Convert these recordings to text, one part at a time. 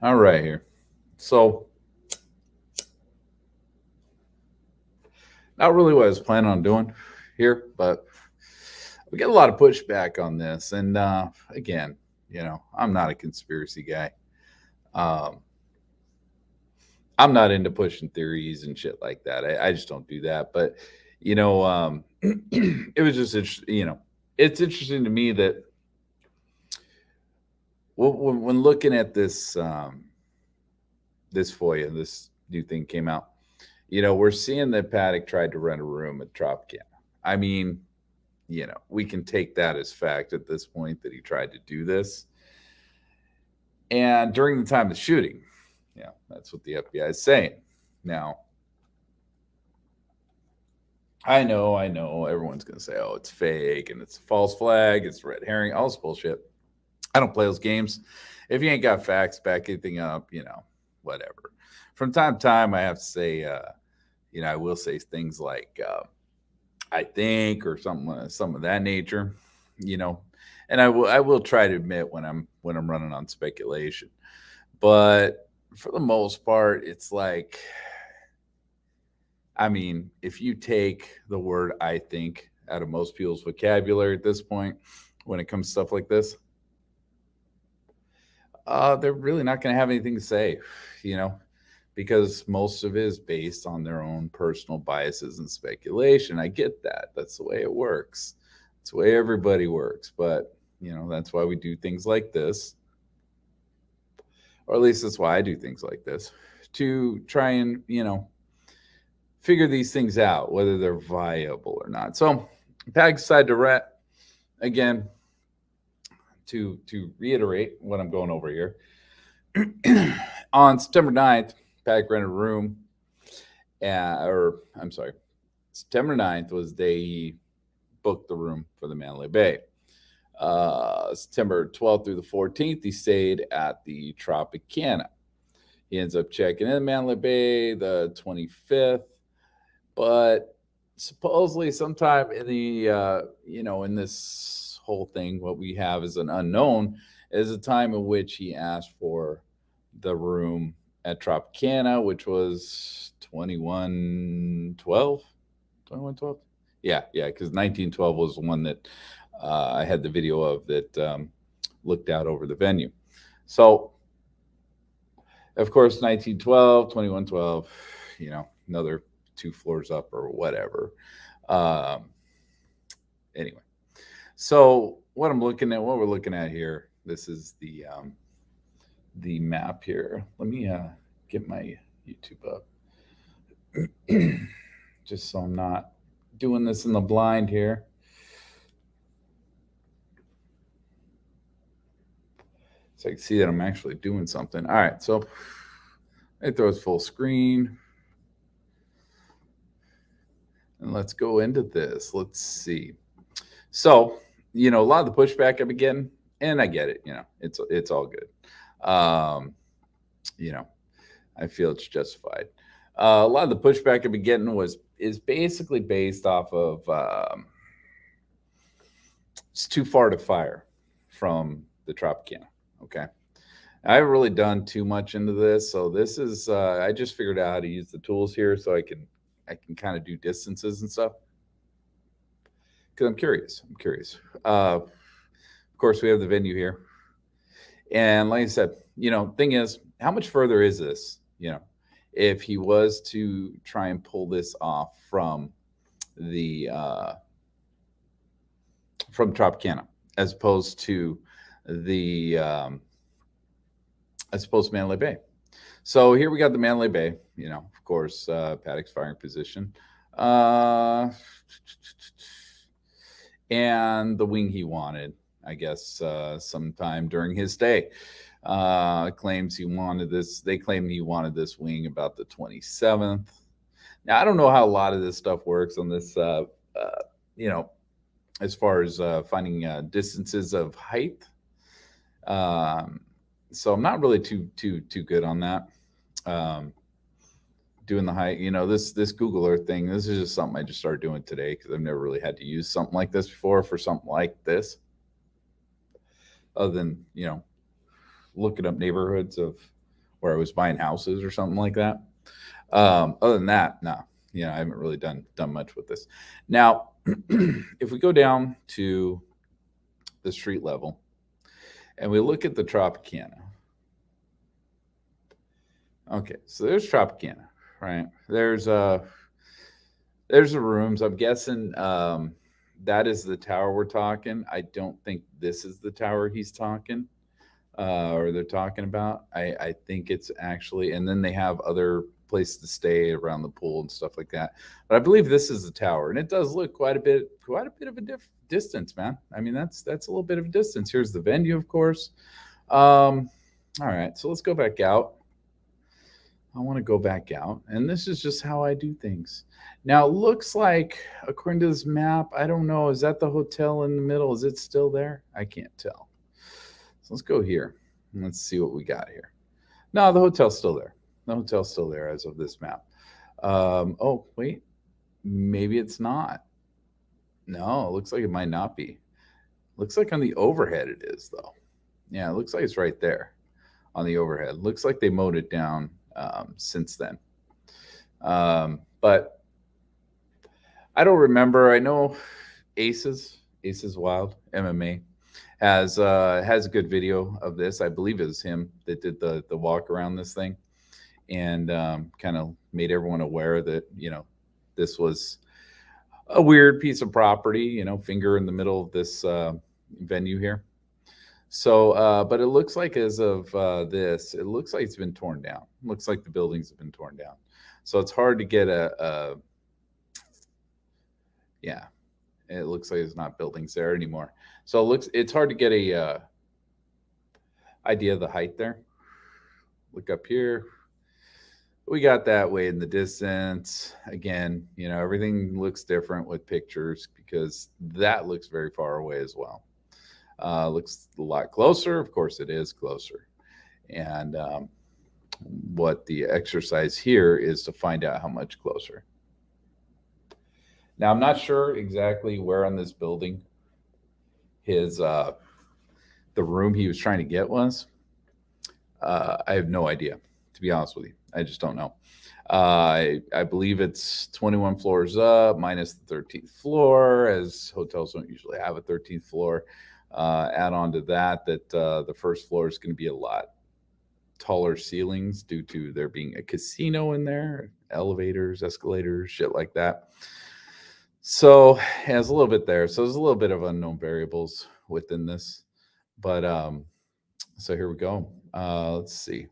All right, here. So, not really what I was planning on doing here, but we get a lot of pushback on this. And again, I'm not a conspiracy guy. Um, I'm not into pushing theories and shit like that. I just don't do that. But, it was just interesting. It's interesting to me that when looking at this FOIA, this new thing came out. We're seeing that Paddock tried to rent a room at Tropicana. I mean, we can take that as fact at this point that he tried to do this. And during the time of the shooting, that's what the FBI is saying. Now, I know, everyone's going to say, oh, it's fake and it's a false flag, it's red herring, all this bullshit. I don't play those games. If you ain't got facts, back anything up, whatever. From time to time, I have to say, I will say things like, I think, or some of that nature, you know, and I will try to admit when I'm running on speculation, but for the most part, it's like, I mean, if you take the word "I think" out of most people's vocabulary at this point, when it comes to stuff like this, they're really not going to have anything to say, you know, because most of it is based on their own personal biases and speculation. I get that. That's the way it works. It's the way everybody works. But, that's why we do things like this, or at least that's why I do things like this, to try and, figure these things out, whether they're viable or not. So, Pag decided to rat again. To reiterate what I'm going over here, on September 9th, Paddock rented a room, or I'm sorry, September 9th was the day he booked the room for the Mandalay Bay. September 12th through the 14th, he stayed at the Tropicana. He ends up checking in Mandalay Bay the 25th, but supposedly sometime in the, in this whole thing, what we have is an unknown, is a time in which he asked for the room at Tropicana, which was 2112. 2112? Yeah, because 1912 was the one that I had the video of that looked out over the venue. So, of course, 1912, 2112, another 2 floors up or whatever. Anyway, so what we're looking at here, this is the map here. Let me get my YouTube up, just so I'm not doing this in the blind here. So I can see that I'm actually doing something. All right, so it throws full screen. And let's go into this. Let's see. So, a lot of the pushback I've been getting, and I get it, it's all good. I feel it's justified. A lot of the pushback I've been getting is basically based off of it's too far to fire from the Tropicana. Okay. I haven't really done too much into this, so this is I just figured out how to use the tools here, so I can kind of do distances and stuff, because I'm curious. Of course, we have the venue here, and like I said, thing is, how much further is this? If he was to try and pull this off from the from Tropicana, as opposed to the Mandalay Bay. So here we got the Mandalay Bay. Of course, Paddock's firing position, and the wing he wanted, I guess, sometime during his stay. Claims he wanted this. They claim he wanted this wing about the 27th. Now I don't know how a lot of this stuff works on this. As far as finding distances of height. So I'm not really too good on that. Doing the height, this Google Earth thing. This is just something I just started doing today because I've never really had to use something like this before for something like this. Other than looking up neighborhoods of where I was buying houses or something like that. Other than that, no, I haven't really done much with this. Now, if we go down to the street level and we look at the Tropicana. Okay, so there's Tropicana, right? There's the rooms. I'm guessing that is the tower we're talking. I don't think this is the tower he's talking or they're talking about. I think it's actually, and then they have other places to stay around the pool and stuff like that. But I believe this is the tower, and it does look quite a bit of a distance, man. I mean, that's a little bit of a distance. Here's the venue, of course. All right, so let's go back out. I want to go back out, and this is just how I do things. Now, it looks like, according to this map, I don't know, is that the hotel in the middle? Is it still there? I can't tell. So let's go here, and let's see what we got here. No, the hotel's still there. The hotel's still there as of this map. Oh, wait. Maybe it's not. No, it looks like it might not be. Looks like on the overhead it is, though. Yeah, it looks like it's right there on the overhead. Looks like they mowed it down since then. But I don't remember. I know Aces Wild MMA has a good video of this. I believe it was him that did the walk around this thing and kind of made everyone aware that this was a weird piece of property. Finger in the middle of this venue here. So, but it looks like as of this, it looks like it's been torn down. It looks like the buildings have been torn down. So it's hard to get yeah, it looks like there's not buildings there anymore. So it's hard to get a idea of the height there. Look up here. We got that way in the distance. Again, everything looks different with pictures because that looks very far away as well. Looks a lot closer. Of course, it is closer. And what the exercise here is to find out how much closer. Now, I'm not sure exactly where on this building his the room he was trying to get was. I have no idea, to be honest with you. I just don't know. I believe it's 21 floors up minus the 13th floor, as hotels don't usually have a 13th floor. Add on to that the first floor is going to be a lot taller ceilings due to there being a casino in there, elevators, escalators, shit like that. So it has a little bit there. So there's a little bit of unknown variables within this. But so here we go. Let's see.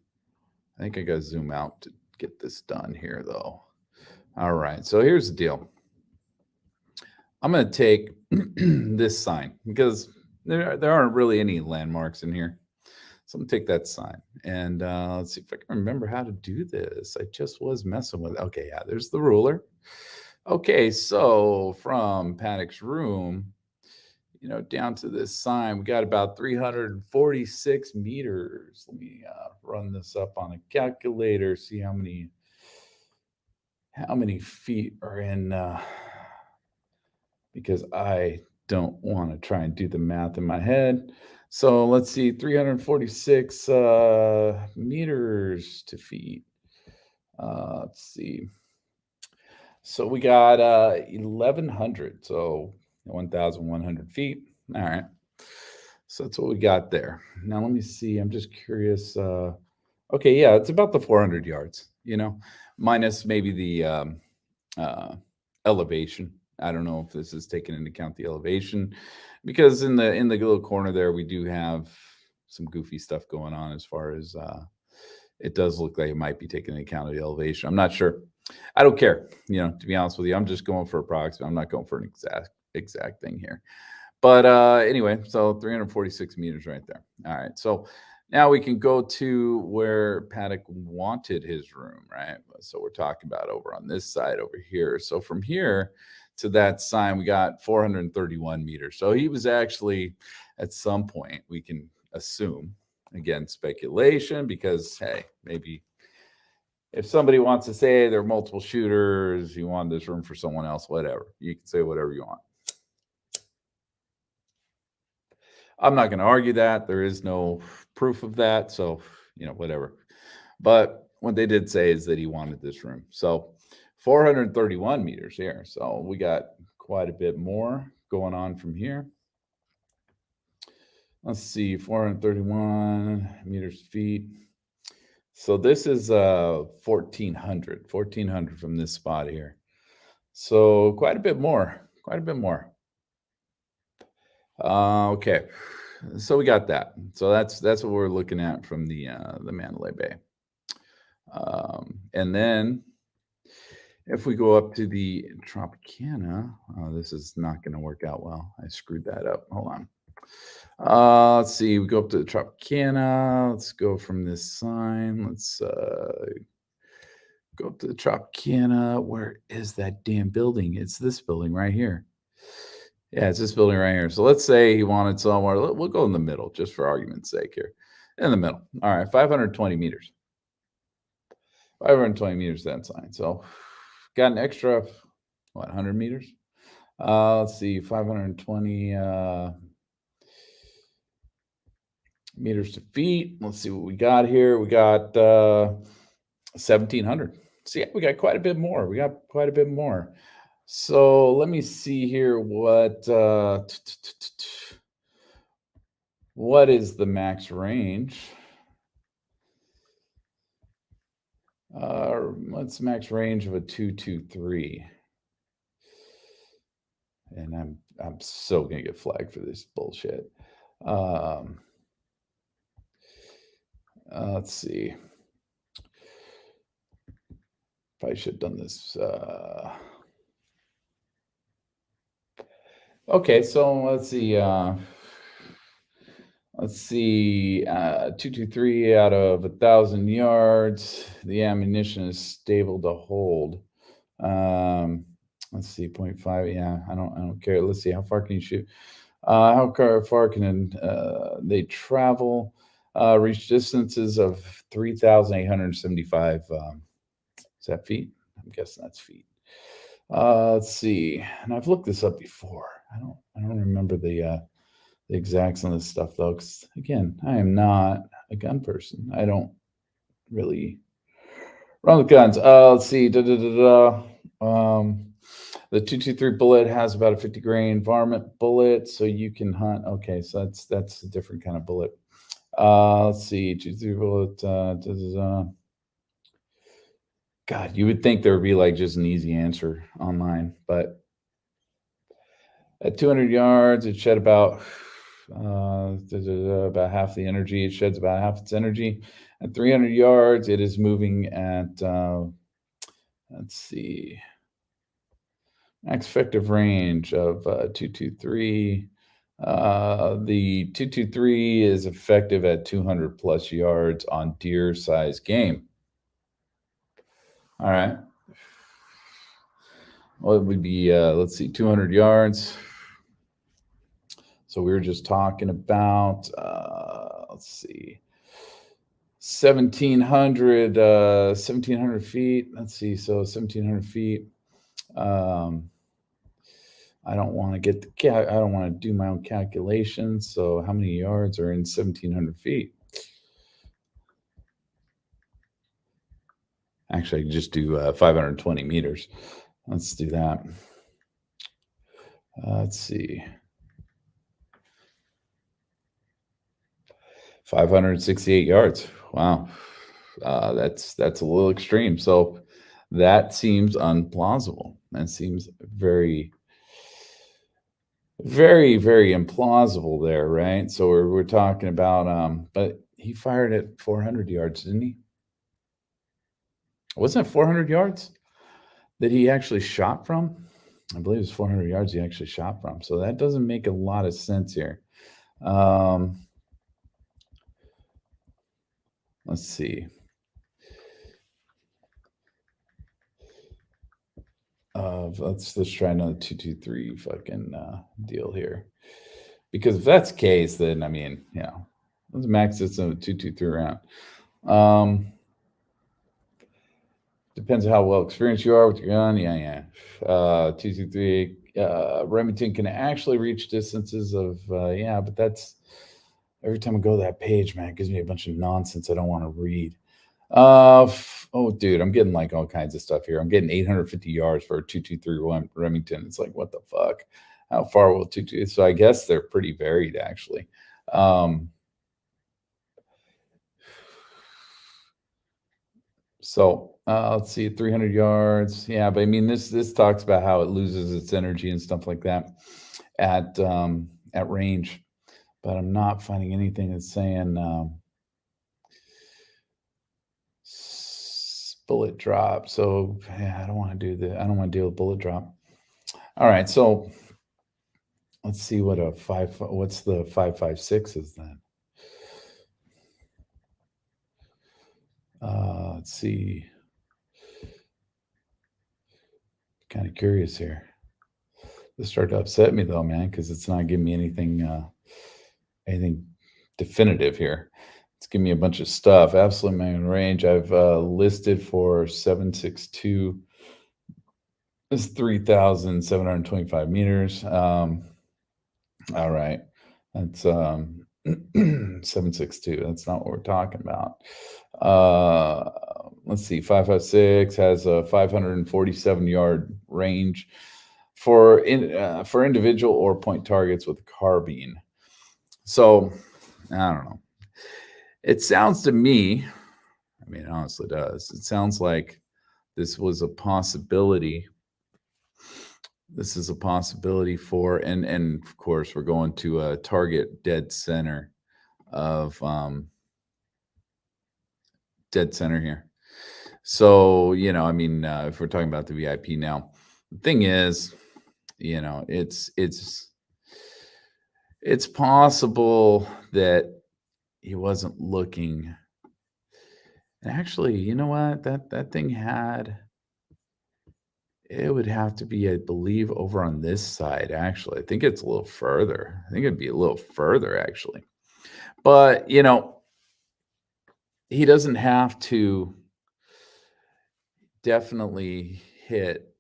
I think I got to zoom out to get this done here, though. All right. So here's the deal. I'm going to take this sign because there aren't really any landmarks in here. So I'm going to take that sign. And let's see if I can remember how to do this. I just was messing with it. Okay, yeah, there's the ruler. Okay, so from Paddock's room, down to this sign, we got about 346 meters. Let me run this up on a calculator, see how many feet are in, because I don't want to try and do the math in my head. So let's see, 346 meters to feet. Let's see. So we got 1,100, so 1,100 feet. All right. So that's what we got there. Now let me see. I'm just curious. Okay, yeah, it's about the 400 yards, minus maybe the elevation. I don't know if this is taken into account the elevation, because in the little corner there, we do have some goofy stuff going on as far as it does look like it might be taken into account of the elevation. I'm not sure. I don't care, to be honest with you. I'm just going for approximate. I'm not going for an exact thing here. But anyway, so 346 meters right there. All right. So now we can go to where Paddock wanted his room, right? So we're talking about over on this side over here. So from here to that sign, we got 431 meters. So he was actually, at some point, we can assume, again, speculation, because, hey, maybe if somebody wants to say there are multiple shooters, you want this room for someone else, whatever. You can say whatever you want. I'm not going to argue that. There is no proof of that. So, whatever. But what they did say is that he wanted this room. So 431 meters here. So we got quite a bit more going on from here. Let's see, 431 meters feet. So this is 1400 from this spot here. So quite a bit more, okay, so we got that. So that's what we're looking at from the Mandalay Bay. And then if we go up to the Tropicana, this is not going to work out well. I screwed that up. Hold on. Let's see. We go up to the Tropicana. Let's go from this sign. Let's go up to the Tropicana. Where is that damn building? It's this building right here. Yeah, it's this building right here. So let's say he wanted somewhere. We'll go in the middle, just for argument's sake here. In the middle. All right, 520 meters. 520 meters that sign. So got an extra, what, 100 meters? Let's see, 520 meters to feet. Let's see what we got here. We got 1,700. So yeah, we got quite a bit more. So let me see here what is the max range? What's max range of a 223? And I'm so gonna get flagged for this bullshit. Let's see. Probably should have done this. Okay, so let's see. 223 out of 1,000 yards. The ammunition is stable to hold. Let's see, 0.5. Yeah, I don't care. Let's see, how far can you shoot? How far can they travel? Reach distances of 3,875. Is that feet? I'm guessing that's feet. Let's see, and I've looked this up before. I don't remember the exacts on this stuff though, because again, I am not a gun person. I don't really run with guns. Let's see. The 223 bullet has about a 50 grain varmint bullet, so you can hunt. Okay, so that's a different kind of bullet. Let's see. 223 bullet. God, you would think there would be like just an easy answer online, but at 200 yards, it shed about half the energy. It sheds about half its energy. At 300 yards, it is moving at, let's see, max effective range of 223. The 223 is effective at 200 plus yards on deer-sized game. All right. Well, it would be, let's see, 200 yards. So we were just talking about, let's see, 1,700 feet. Let's see, so 1,700 feet. I don't want to I don't want to do my own calculations. So how many yards are in 1,700 feet? Actually, I can just do 520 meters. Let's do that. Let's see. 568 yards. Wow. That's a little extreme. So that seems unplausible. That seems very, very, very implausible there, right? So we're talking about, but he fired at 400 yards, didn't he? Wasn't it 400 yards that he actually shot from? I believe it's 400 yards he actually shot from. So that doesn't make a lot of sense here. Let's see. Let's try another 223 fucking deal here. Because if that's the case, then I mean, let's max this in a 223 round. Depends on how well experienced you are with your gun. Yeah. 223. Remington can actually reach distances of but that's every time I go to that page, man, it gives me a bunch of nonsense I don't want to read. Oh, dude, I'm getting like all kinds of stuff here. I'm getting 850 yards for a 223 Remington. It's like, what the fuck? How far will 22? So I guess they're pretty varied, actually. Um, let's see, 300 yards. Yeah, but I mean, this talks about how it loses its energy and stuff like that at range. But I'm not finding anything that's saying bullet drop. So yeah, I don't want to do the. I don't want to deal with bullet drop. All right, so let's see what a five. What's the 5.56 is then? Let's see. Kind of curious here. This started to upset me though, man, because it's not giving me anything definitive here. It's giving me a bunch of stuff. Absolute maximum range. I've listed for 762 is 3,725 meters. All right. That's 762. That's not what we're talking about. Let's see. 5.56 has a 547-yard range for individual or point targets with carbine. So I don't know. It sounds to me, I mean, it honestly does. It sounds like this was a possibility. This is a possibility for, and of course, we're going to a target of dead center here. So, I mean, if we're talking about the VIP now, the thing is, it's possible that he wasn't looking. And actually, you know what? That thing had, it would have to be, I believe, over on this side, actually. I think it's a little further. I think it'd be a little further, actually. But, he doesn't have to definitely hit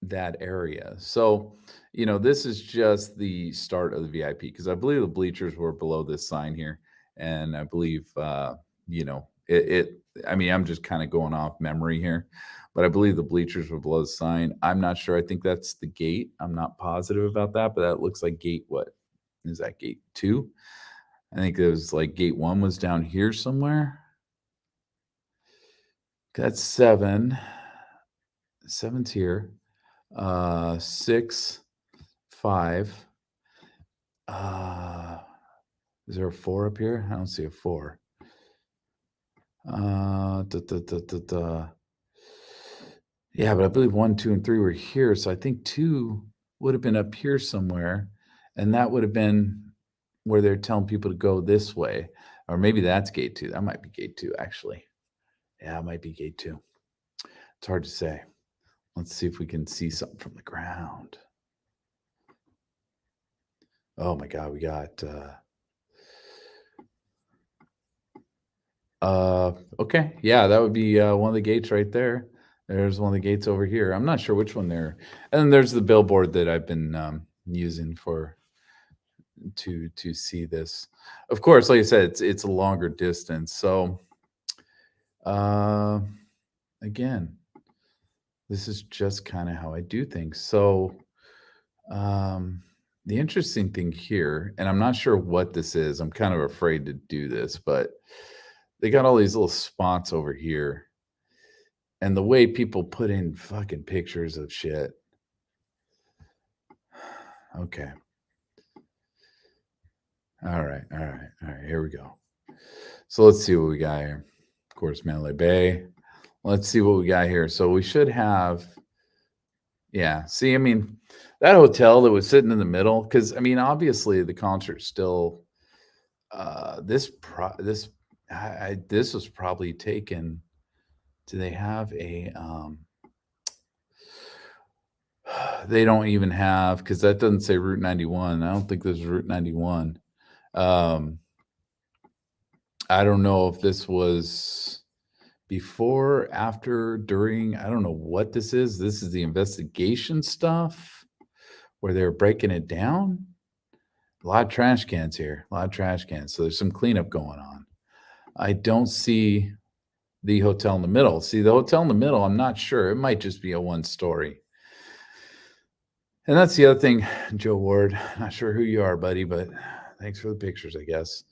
that area. So, this is just the start of the VIP because I believe the bleachers were below this sign here. And I believe, I mean, I'm just kind of going off memory here, but I believe the bleachers were below the sign. I'm not sure. I think that's the gate. I'm not positive about that, but that looks like gate. What is that? Gate 2? I think it was like gate 1 was down here somewhere. That's 7. 7's here. 6, 5. Is there a 4 up here? I don't see a 4. Yeah, but I believe 1, 2, and 3 were here. So I think 2 would have been up here somewhere. And that would have been where they're telling people to go this way. Or maybe that's gate 2. That might be gate 2, actually. Yeah, it might be gate 2. It's hard to say. Let's see if we can see something from the ground. Oh my God, we got okay. Yeah, that would be one of the gates right there. There's one of the gates over here. I'm not sure which one there. And then there's the billboard that I've been using to see this. Of course, like I said, it's a longer distance. So again, this is just kind of how I do things. So the interesting thing here, and I'm not sure what this is. I'm kind of afraid to do this, but they got all these little spots over here. And the way people put in fucking pictures of shit. Okay. All right. Here we go. So let's see what we got here. Of course, Mandalay Bay. Let's see what we got here. So we should have, yeah. See, I mean, that hotel that was sitting in the middle, because I mean, obviously the concert still. This was probably taken. Do they have a? They don't even have, because that doesn't say Route 91. I don't think there's Route 91. I don't know if this was before, after, during. I don't know what this is. This is the investigation stuff where they're breaking it down. A lot of trash cans here. A lot of trash cans. So there's some cleanup going on. I don't see the hotel in the middle. See, the hotel in the middle, I'm not sure. It might just be a one story. And that's the other thing, Joe Ward. Not sure who you are, buddy, but thanks for the pictures, I guess.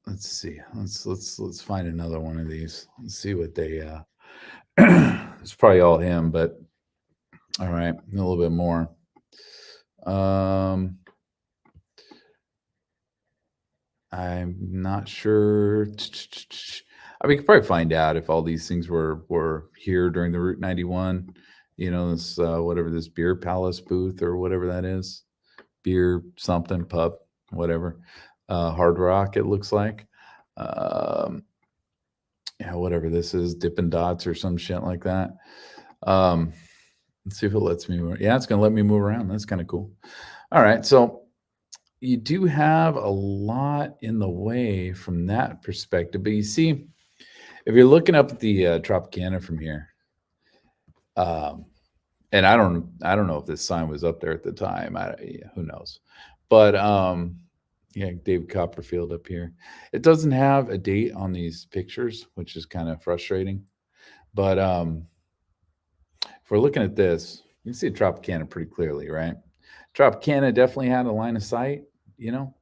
Let's see. Let's find another one of these. Let's see what they it's probably all him, but all right, a little bit more. I'm not sure. I mean, we could probably find out if all these things were here during the Route 91. You know, this whatever this beer palace booth or whatever that is, beer something pub, whatever, Hard Rock. It looks like, yeah, whatever this is, Dippin' Dots or some shit like that. Let's see if it lets me move. Yeah, it's gonna let me move around. That's kind of cool. All right, so you do have a lot in the way from that perspective. But you see, if you're looking up at the Tropicana from here, and I don't know if this sign was up there at the time. Yeah, who knows? But yeah, Dave Copperfield up here. It doesn't have a date on these pictures, which is kind of frustrating. But if we're looking at this, you can see Tropicana pretty clearly, right? Tropicana definitely had a line of sight, you know.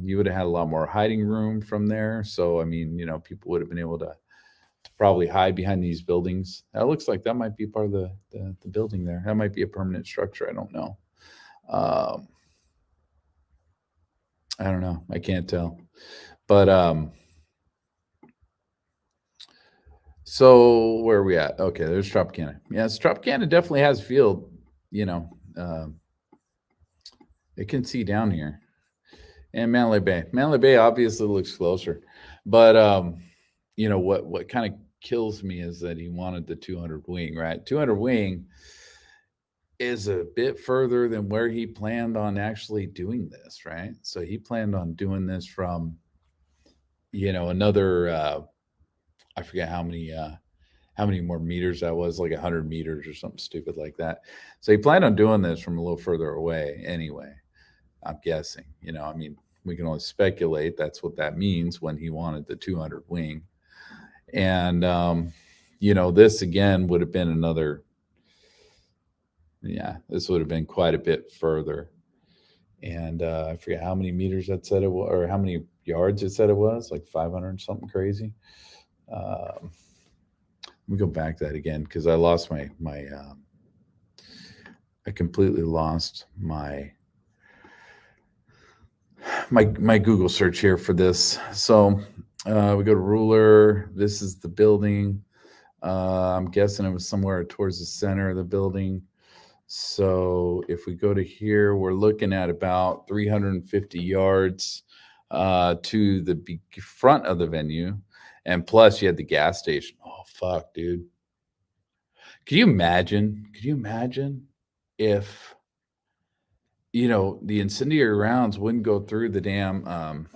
You would have had a lot more hiding room from there. So, I mean, you know, people would have been able to probably hide behind these buildings. That looks like that might be part of the building there. That might be a permanent structure. I don't know. I don't know. I can't tell. But so where are we at? Okay, there's Tropicana. Yes, Tropicana definitely has a field, you know. It can see down here. And Manly Bay. Manly Bay obviously looks closer. But you know what kind of kills me is that he wanted the 200 wing, right? 200 wing is a bit further than where he planned on actually doing this, right? So he planned on doing this from, you know, another I forget how many more meters that was, like 100 meters or something stupid like that. So he planned on doing this from a little further away anyway. I'm guessing, you know, I mean, we can only speculate. That's what that means when he wanted the 200 wing. And, you know, this again would have been another, yeah, this would have been quite a bit further. And I forget how many meters that said it was, or how many yards it said it was, like 500 something crazy. Let me go back to that again because I lost I completely lost my Google search here for this. So we go to ruler. This is the building. I'm guessing it was somewhere towards the center of the building. So if we go to here, we're looking at about 350 yards to the front of the venue. And plus, you had the gas station. Oh, fuck, dude. Could you imagine? Could you imagine if, you know, the incendiary rounds wouldn't go through the damn,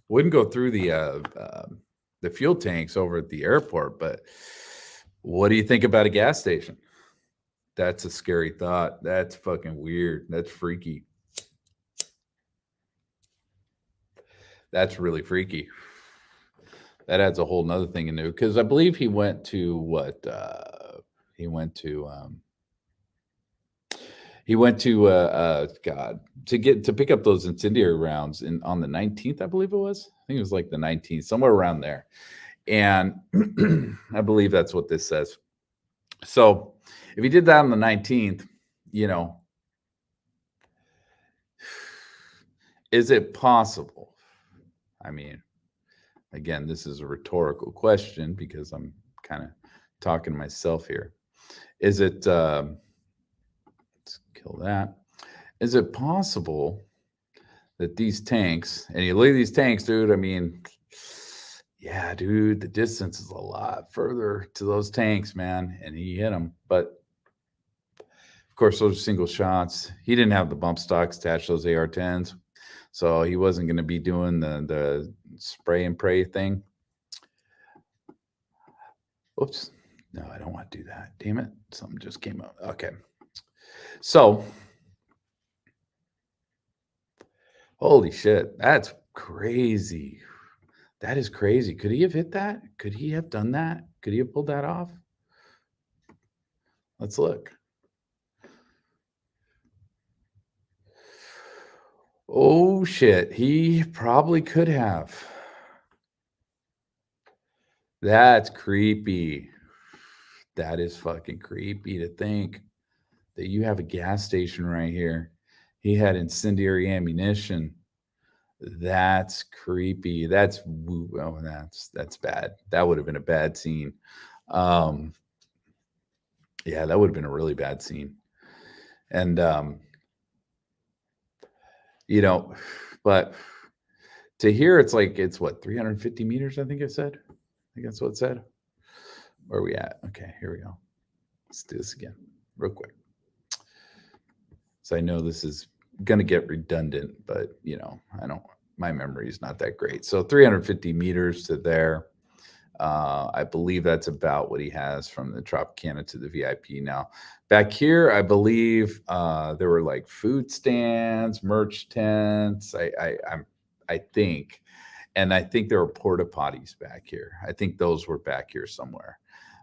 wouldn't go through the fuel tanks over at the airport, but what do you think about a gas station? That's a scary thought. That's fucking weird. That's freaky. That's really freaky. That adds a whole nother thing into, because I believe he went to what he went to God, to pick up those incendiary rounds in on the 19th, I believe it was. I think it was like the 19th, somewhere around there. And I believe that's what this says. So if he did that on the 19th, you know, is it possible? I mean, again, this is a rhetorical question because I'm kind of talking to myself here. Is it, let's kill that. Is it possible that these tanks, and you look at these tanks, dude, I mean, yeah, dude, the distance is a lot further to those tanks, man, and he hit them. But of course, those are single shots. He didn't have the bump stocks attached to those AR-10s, so he wasn't going to be doing the spray and pray thing. Oops. No, I don't want to do that. Damn it. Something just came up. Okay. So Holy shit. That's crazy. That is crazy. Could he have hit that? Could he have done that? Could he have pulled that off? Let's look. Oh shit. He probably could have. That's creepy. That is fucking creepy to think that you have a gas station right here. He had incendiary ammunition. That's creepy. Oh, that's bad. That would have been a bad scene. Um, yeah, that would have been a really bad scene. And you know, but to hear it's what 350 meters. I think it said. I think that's what it said. Where are we at? Okay, here we go. Let's do this again, real quick. So I know this is gonna get redundant, but I don't. My memory is not that great. So 350 meters to there. I believe that's about what he has from the Tropicana to the VIP. Now, back here, I believe there were like food stands, merch tents. I think, and I think there were porta potties back here. I think those were back here somewhere.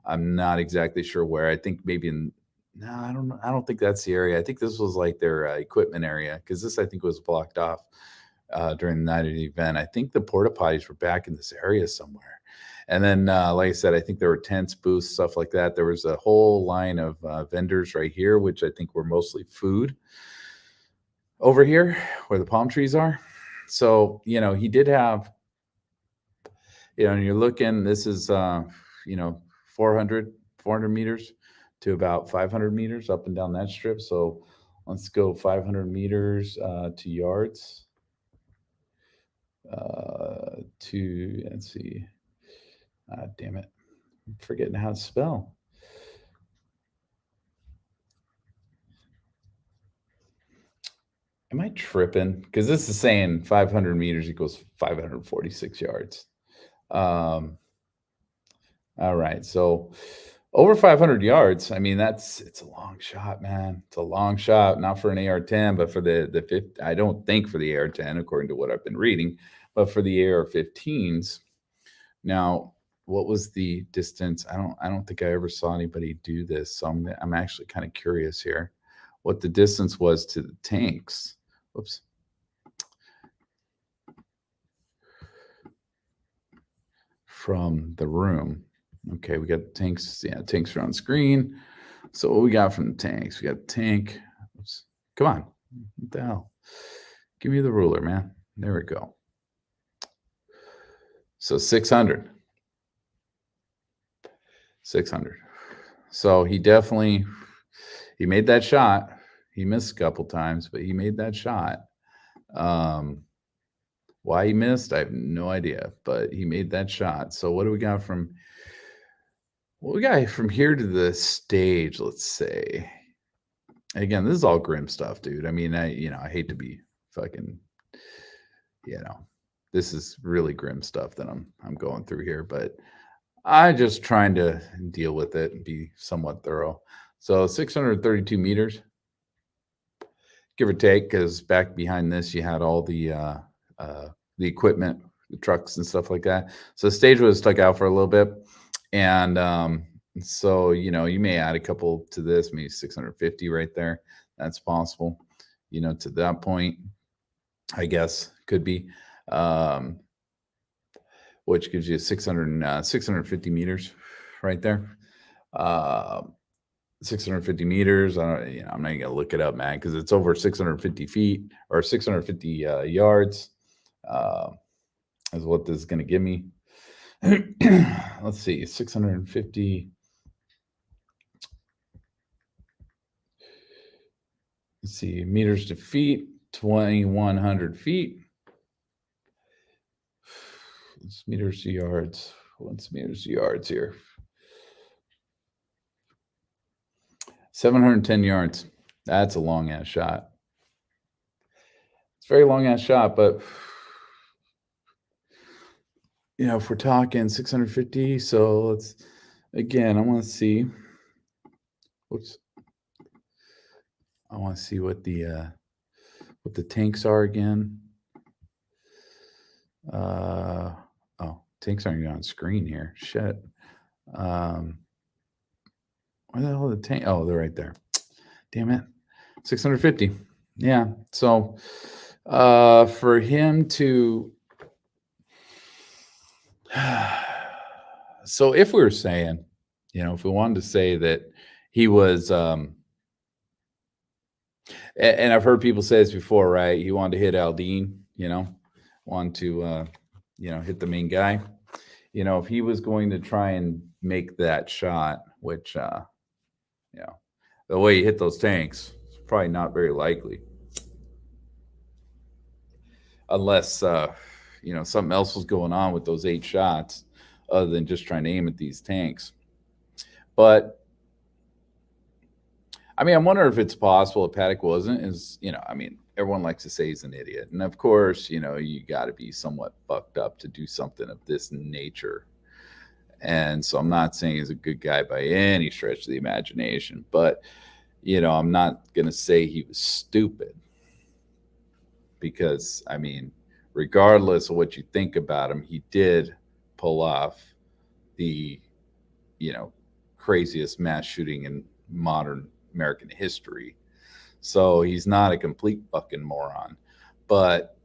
I'm not exactly sure where. I think maybe in. No, I don't know. I don't think that's the area. I think this was like their equipment area because this I think was blocked off during the night of the event. I think the porta potties were back in this area somewhere. And then, like I said, I think there were tents, booths, stuff like that. There was a whole line of vendors right here, which I think were mostly food over here where the palm trees are. So, he did have, and you're looking, this is, 400, 400 meters to about 500 meters up and down that strip. So let's go 500 meters to yards. Let's see. Damn it. I'm forgetting how to spell. Am I tripping? Because this is saying 500 meters equals 546 yards. All right. So over 500 yards. I mean, it's a long shot, man. It's a long shot, not for an AR-10, but for the fifth. I don't think for the AR-10, according to what I've been reading, but for the AR-15s. Now, what was the distance? I don't think I ever saw anybody do this. So I'm actually kind of curious here what the distance was to the tanks. Whoops. From the room. Okay, we got the tanks. Yeah, tanks are on screen. So what we got from the tanks? We got the tank. Oops. Come on. What the hell? Give me the ruler, man. There we go. So 600. 600. So he made that shot. He missed a couple times, but he made that shot. Why he missed, I have no idea, but he made that shot. So what do we got from here to the stage, let's say? Again, this is all grim stuff, dude. I mean, I hate to be fucking, this is really grim stuff that I'm going through here, but I just trying to deal with it and be somewhat thorough. So 632 meters, give or take, because back behind this you had all the equipment, the trucks and stuff like that. So the stage was stuck out for a little bit, and so you may add a couple to this, maybe 650 right there. That's possible. To that point, I guess could be, which gives you 650 meters right there. 650 meters. I'm not gonna look it up, man, because it's over 650 feet or 650 yards. Is what this is gonna give me. Let's see, 650. Let's see, meters to feet, 2,100 feet. It's meters to yards. What's meters to yards here? 710 yards. That's a long ass shot. It's a very long ass shot, but if we're talking 650, so let's again, I want to see. Whoops. I want to see what the tanks are again. Oh, tanks aren't even on screen here. Shit. Where the hell are the tank? Oh, they're right there. Damn it. 650. Yeah. So for him to so if we were saying, if we wanted to say that he was and I've heard people say this before, right? He wanted to hit Aldine, wanted to hit the main guy. If he was going to try and make that shot, which the way he hit those tanks, it's probably not very likely. Unless something else was going on with those 8 shots other than just trying to aim at these tanks. But I mean, I'm wondering if it's possible if Paddock wasn't. Everyone likes to say he's an idiot, and of course, you got to be somewhat fucked up to do something of this nature. And so I'm not saying he's a good guy by any stretch of the imagination, but I'm not gonna say he was stupid, because regardless of what you think about him, he did pull off the craziest mass shooting in modern American history. So he's not a complete fucking moron. But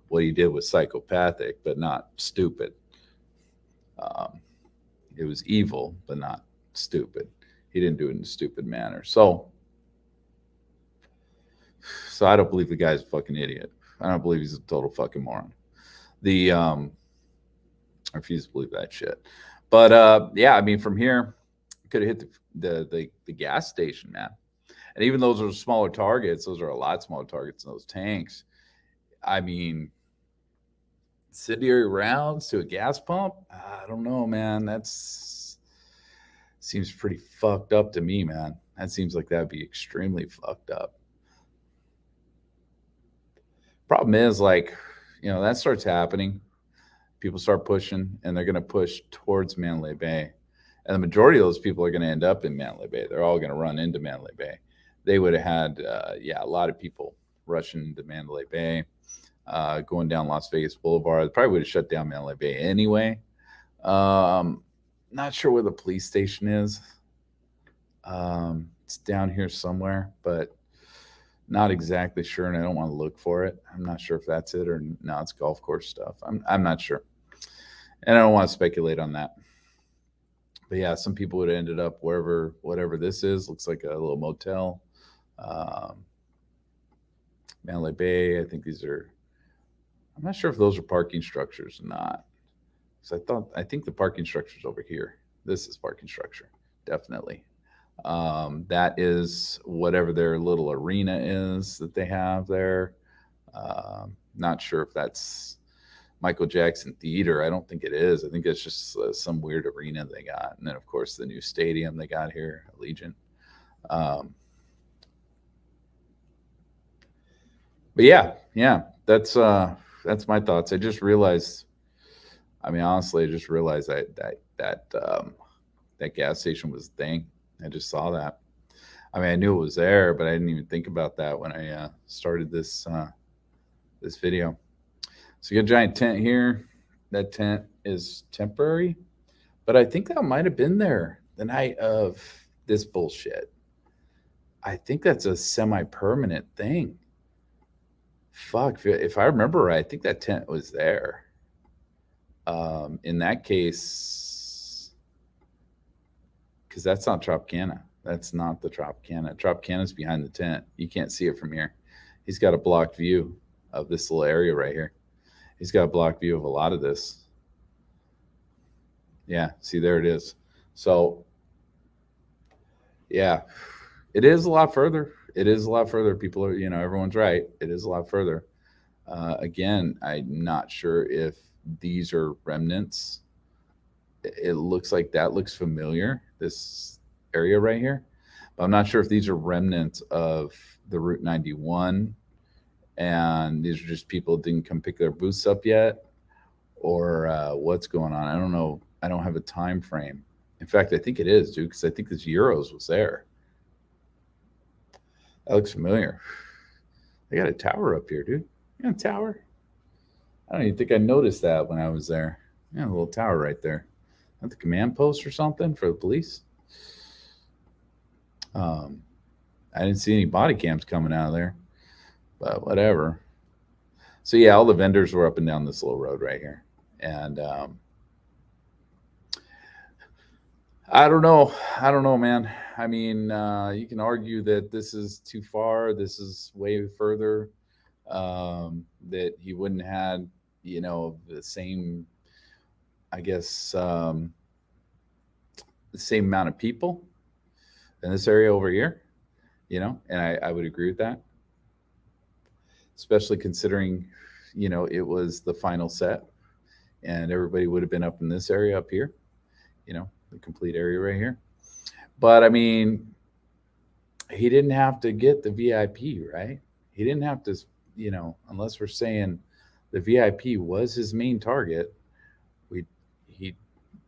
what he did was psychopathic, but not stupid. It was evil, but not stupid. He didn't do it in a stupid manner. So I don't believe the guy's a fucking idiot. I don't believe he's a total fucking moron. I refuse to believe that shit. But from here, could have hit the gas station, man. And even those are smaller targets. Those are a lot smaller targets than those tanks. Incendiary rounds to a gas pump? I don't know, man. That's seems pretty fucked up to me, man. That seems like that'd be extremely fucked up. Problem is, that starts happening. People start pushing, and they're going to push towards Mandalay Bay. And the majority of those people are going to end up in Mandalay Bay. They're all going to run into Mandalay Bay. They would have had, a lot of people rushing into Mandalay Bay, going down Las Vegas Boulevard. They probably would have shut down Mandalay Bay anyway. Not sure where the police station is. It's down here somewhere, but not exactly sure, and I don't want to look for it. I'm not sure if that's it or no, it's golf course stuff. I'm not sure, and I don't want to speculate on that. But yeah, some people would have ended up whatever this is. Looks like a little motel. Mandalay Bay. I think these are. I'm not sure if those are parking structures or not. So I think the parking structure is over here. This is parking structure, definitely. That is whatever their little arena is that they have there. Not sure if that's Michael Jackson Theater. I don't think it is. I think it's just some weird arena they got. And then, of course, the new stadium they got here, Allegiant. But yeah, that's my thoughts. I just realized. Honestly, I just realized that gas station was a thing. I just saw that. I knew it was there, but I didn't even think about that when I started this video. So you got a giant tent here. That tent is temporary, but I think that might have been there the night of this bullshit. I think that's a semi-permanent thing. Fuck, if I remember right, I think that tent was there. In that case, because that's not Tropicana. That's not the Tropicana. Tropicana's behind the tent. You can't see it from here. He's got a blocked view of this little area right here. He's got a blocked view of a lot of this. Yeah, see, there it is. So, yeah, it is a lot further. It is a lot further. People are, everyone's right. It is a lot further. Again, I'm not sure if these are remnants. It looks like that looks familiar, this area right here. But I'm not sure if these are remnants of the Route 91 and these are just people that didn't come pick their booths up yet, or what's going on. I don't know. I don't have a time frame. In fact, I think it is, dude, because I think this Euros was there. That looks familiar. They got a tower up here, dude. You got a tower? I don't even think I noticed that when I was there. Yeah, a little tower right there. At the command post or something for the police. Um, I didn't see any body cams coming out of there, but whatever. So yeah, all the vendors were up and down this little road right here, and I don't know. I don't know, man. I mean, you can argue that this is too far. This is way further. That he wouldn't have, the same, I guess, the same amount of people in this area over here. And I would agree with that, especially considering, it was the final set, and everybody would have been up in this area up here. The complete area right here. But I mean, he didn't have to get the VIP, right? He didn't have to, unless we're saying the VIP was his main target. He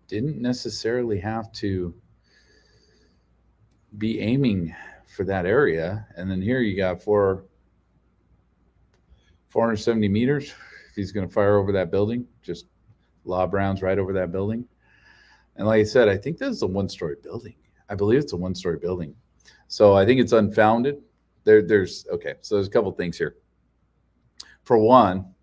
didn't necessarily have to be aiming for that area. And then here you got 470 meters. If he's going to fire over that building, just lob rounds right over that building. And like I said, I think this is a one-story building. I believe it's a one-story building. So I think it's unfounded. There's a couple things here. For one,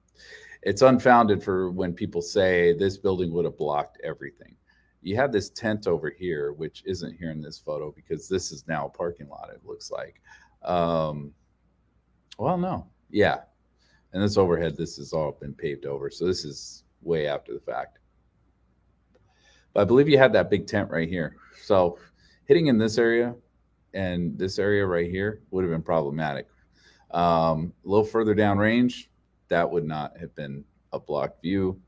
it's unfounded for when people say this building would have blocked everything. You have this tent over here, which isn't here in this photo because this is now a parking lot, it looks like. Well, no. Yeah. And this overhead, this has all been paved over. So this is way after the fact. But I believe you had that big tent right here. So hitting in this area and this area right here would have been problematic. A little further down range, that would not have been a blocked view.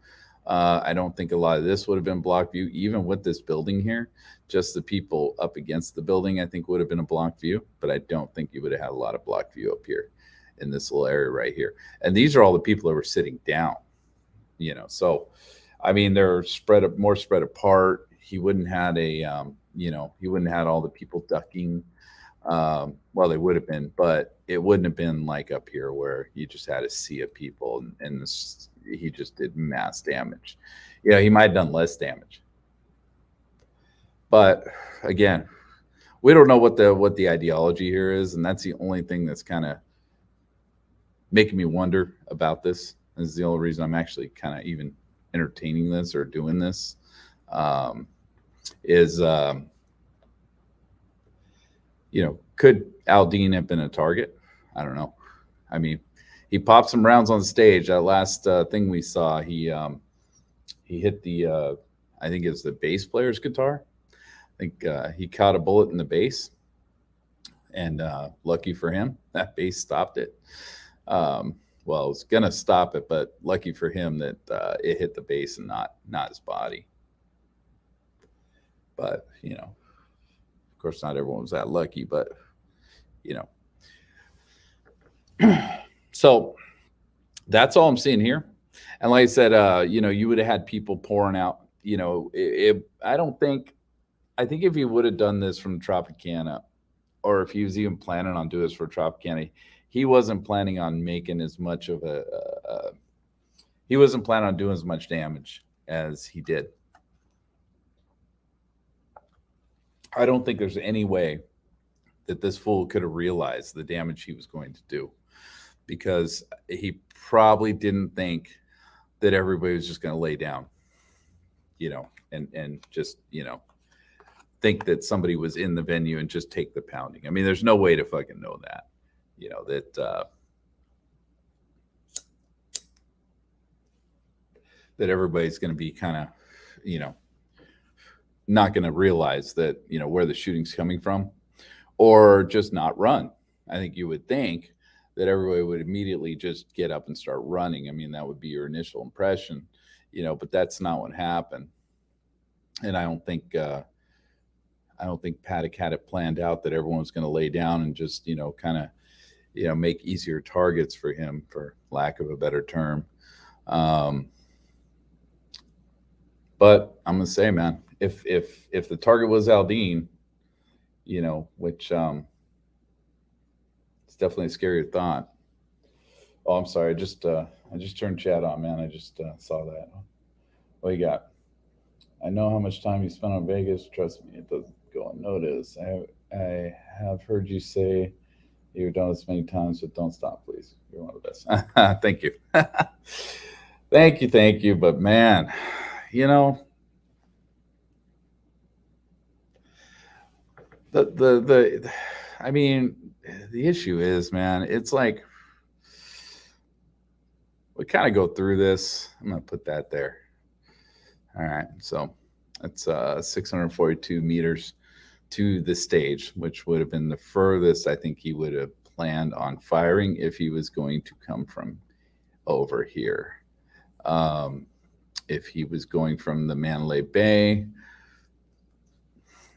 I don't think a lot of this would have been blocked view, even with this building here. Just the people up against the building, I think, would have been a blocked view. But I don't think you would have had a lot of blocked view up here in this little area right here. And these are all the people that were sitting down, So, I mean, they're more spread apart. He wouldn't had he wouldn't had all the people ducking. Well, they would have been, but it wouldn't have been like up here where you just had a sea of people and he just did mass damage. He might have done less damage. But again, we don't know what the ideology here is, and that's the only thing that's kind of making me wonder about this. This is the only reason I'm actually kind of even entertaining this or doing this. Could Aldean have been a target? I don't know. I mean, he popped some rounds on stage. That last thing we saw, he hit the I think it's the bass player's guitar. I think he caught a bullet in the bass, and lucky for him, that bass stopped it. Well, it was gonna stop it, but lucky for him that it hit the bass and not his body. But of course, not everyone was that lucky, but so that's all I'm seeing here. And like I said, you would have had people pouring out. I think if he would have done this from Tropicana, or if he was even planning on doing this for Tropicana, he wasn't planning on making as much of he wasn't planning on doing as much damage as he did. I don't think there's any way that this fool could have realized the damage he was going to do, because he probably didn't think that everybody was just going to lay down, and just, think that somebody was in the venue and just take the pounding. I mean, there's no way to fucking know that, that everybody's going to be kind of, not going to realize that, where the shooting's coming from, or just not run. I think you would think that everybody would immediately just get up and start running. I mean, that would be your initial impression, but that's not what happened. And I don't think Paddock had it planned out that everyone was going to lay down and just, kind of, make easier targets for him, for lack of a better term. But I'm going to say, man, if the target was Aldean, which it's definitely a scary thought. Oh, I'm sorry. I just turned chat on, man. I just saw that. What you got? I know how much time you spent on Vegas. Trust me, it doesn't go unnoticed. I have heard you say you've done this many times, but don't stop, please. You're one of the best. Thank you. Thank you, thank you. But man, you know, the I mean, the issue is, man, it's like we kind of go through this. I'm gonna put that there. All right, so that's 642 meters to the stage, which would have been the furthest I think he would have planned on firing if he was going to come from over here. Um, if he was going from the Mandalay Bay,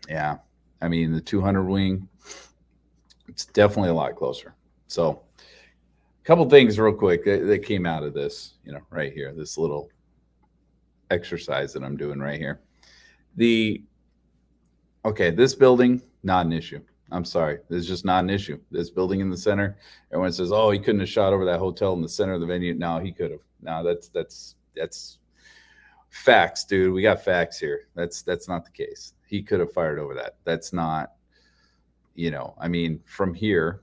yeah, I mean the 200 wing, it's definitely a lot closer. So, a couple things real quick that came out of this, right here, this little exercise that I'm doing right here. This building, not an issue. I'm sorry, this is just not an issue. This building in the center, everyone says, "Oh, he couldn't have shot over that hotel in the center of the venue." No, he could have. No, that's facts, dude. We got facts here. That's not the case. He could have fired over that. That's not, I mean, from here,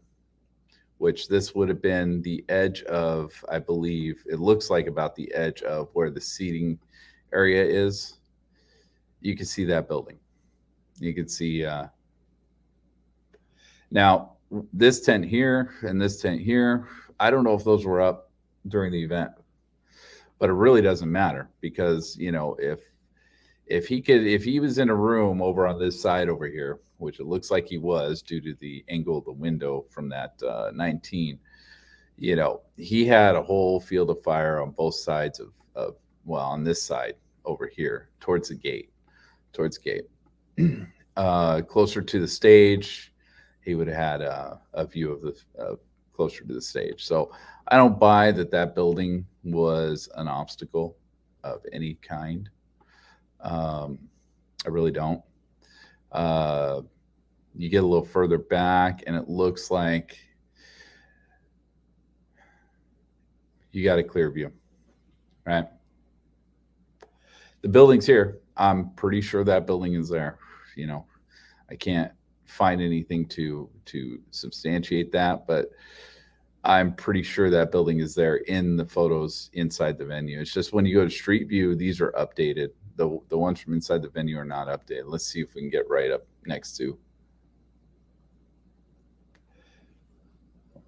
which this would have been the edge of, I believe, it looks like about the edge of where the seating area is. You can see that building. You can see now this tent here and this tent here. I don't know if those were up during the event, but it really doesn't matter because if he was in a room over on this side over here, which it looks like he was due to the angle of the window from that 19, he had a whole field of fire on both sides of well, on this side over here towards the gate. Closer to the stage, he would have had a view of the closer to the stage. So I don't buy that building was an obstacle of any kind. I really don't. You get a little further back, and it looks like you got a clear view, right? The building's here. I'm pretty sure that building is there. I can't find anything to substantiate that, but I'm pretty sure that building is there in the photos inside the venue. It's just when you go to Street View, these are updated. The ones from inside the venue are not updated. Let's see if we can get right up next to.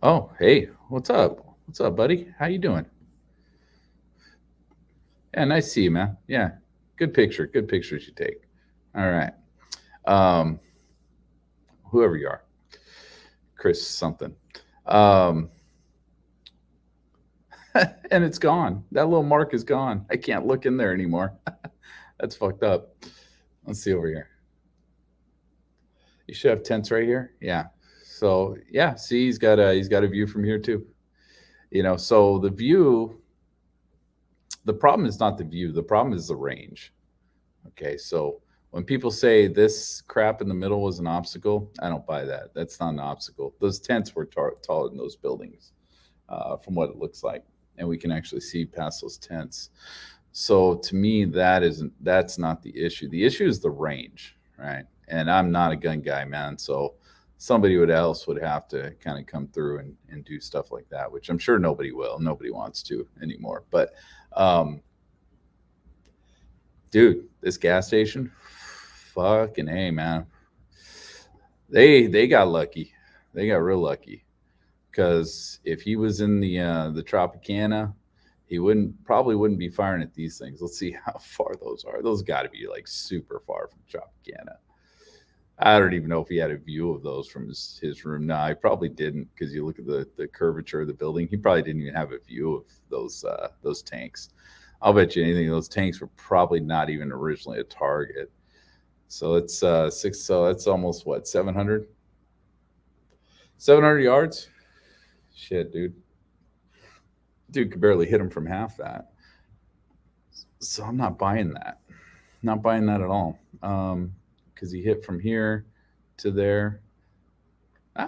Oh, hey, what's up? What's up, buddy? How you doing? Yeah, nice to see you, man. Yeah, good picture. Good pictures you take. All right. Whoever you are, Chris something. And it's gone. That little mark is gone. I can't look in there anymore. That's fucked up. Let's see over here. You should have tents right here. Yeah. So yeah, see, he's got a view from here too. So the view. The problem is not the view. The problem is the range. Okay, so when people say this crap in the middle was an obstacle, I don't buy that. That's not an obstacle. Those tents were taller than those buildings, from what it looks like, and we can actually see past those tents. So to me, that's not the issue. The issue is the range, right? And I'm not a gun guy, man. So somebody else would have to kind of come through and do stuff like that, which I'm sure nobody will. Nobody wants to anymore. But dude, this gas station, fucking hey, man. They got lucky. They got real lucky because if he was in the Tropicana, he probably wouldn't be firing at these things. Let's see how far those are. Those got to be like super far from Tropicana. I don't even know if he had a view of those from his room. No, he probably didn't because you look at the curvature of the building. He probably didn't even have a view of those tanks. I'll bet you anything. Those tanks were probably not even originally a target. So it's six. So that's almost what 700. 700 yards. Shit, dude. Dude could barely hit him from half that. So I'm not buying that. Not buying that at all. Because he hit from here to there.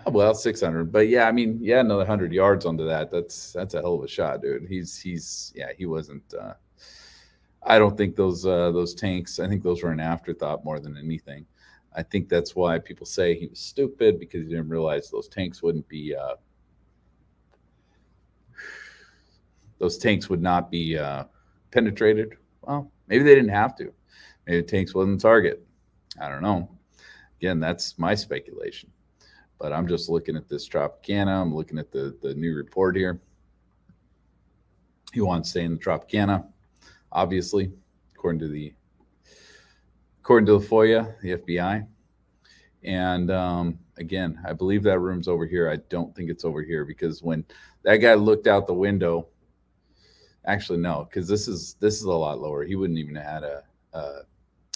Well, 600, but yeah, I mean, yeah, another 100 yards onto that. That's a hell of a shot, dude. He's yeah, he wasn't. I don't think those tanks. I think those were an afterthought more than anything. I think that's why people say he was stupid because he didn't realize those tanks wouldn't be. Those tanks would not be penetrated. Well, maybe they didn't have to. Maybe the tanks wasn't target. I don't know. Again, that's my speculation. But I'm just looking at this Tropicana. I'm looking at the new report here. He wants to stay in the Tropicana, obviously, according to the FOIA, the FBI. And again, I believe that room's over here. I don't think it's over here because when that guy looked out the window, actually no, because this is a lot lower. He wouldn't even have had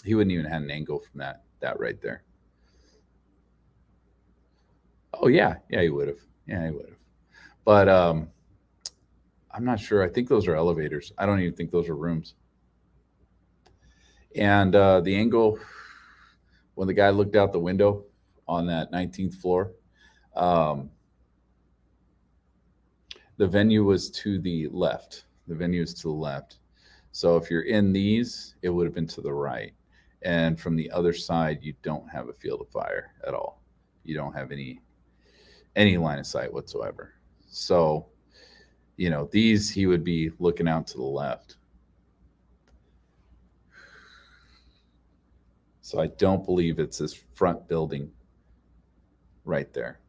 he wouldn't even have an angle from that right there. Oh yeah, yeah, he would have. Yeah, he would have. But I'm not sure. I think those are elevators. I don't even think those are rooms. And the angle when the guy looked out the window on that 19th floor, um, the venue was to the left. The venue is to the left. So if you're in these, it would have been to the right. And from the other side, you don't have a field of fire at all. You don't have any line of sight whatsoever. So, these he would be looking out to the left. So I don't believe it's this front building right there.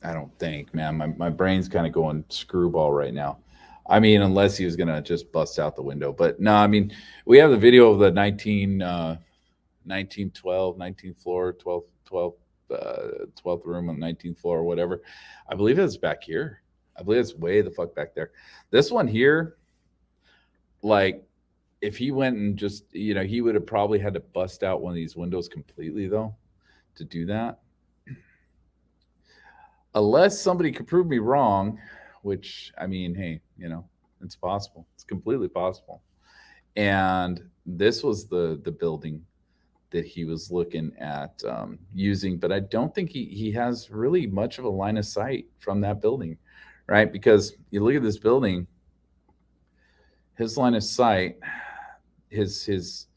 I don't think, man. My brain's kind of going screwball right now. I mean, unless he was going to just bust out the window. But no, I mean, we have the video of the 1912, 19th floor, 12th room on the 19th floor or whatever. I believe it's back here. I believe it's way the fuck back there. This one here, like, if he went and just, he would have probably had to bust out one of these windows completely, though, to do that. Unless somebody could prove me wrong, which, I mean, hey, it's possible. It's completely possible. And this was the building that he was looking at using, but I don't think he has really much of a line of sight from that building, right? Because you look at this building, his line of sight, his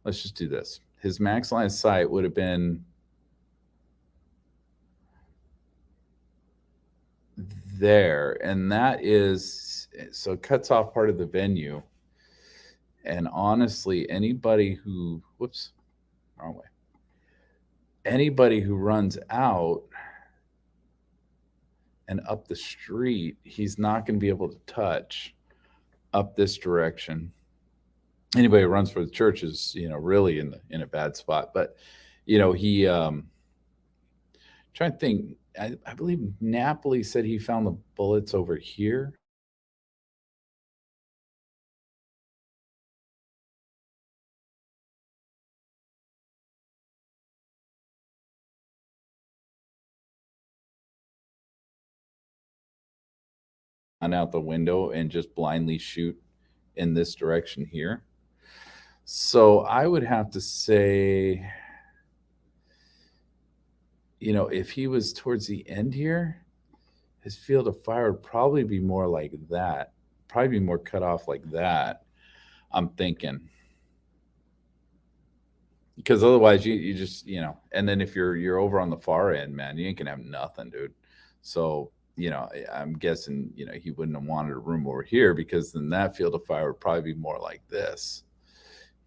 let's just do this. His max line of sight would have been there, and that is so it cuts off part of the venue. And honestly, anybody who wrong way. Anybody who runs out and up the street, he's not going to be able to touch up this direction. Anybody who runs for the church is, really in a bad spot. But, he trying to think. I believe Napoli said he found the bullets over here. On out the window and just blindly shoot in this direction here. So I would have to say, if he was towards the end here, his field of fire would probably be more like that, probably be more cut off like that. I'm thinking. Because otherwise you just, and then if you're over on the far end, man, you ain't gonna have nothing, dude. So, I'm guessing, he wouldn't have wanted a room over here because then that field of fire would probably be more like this,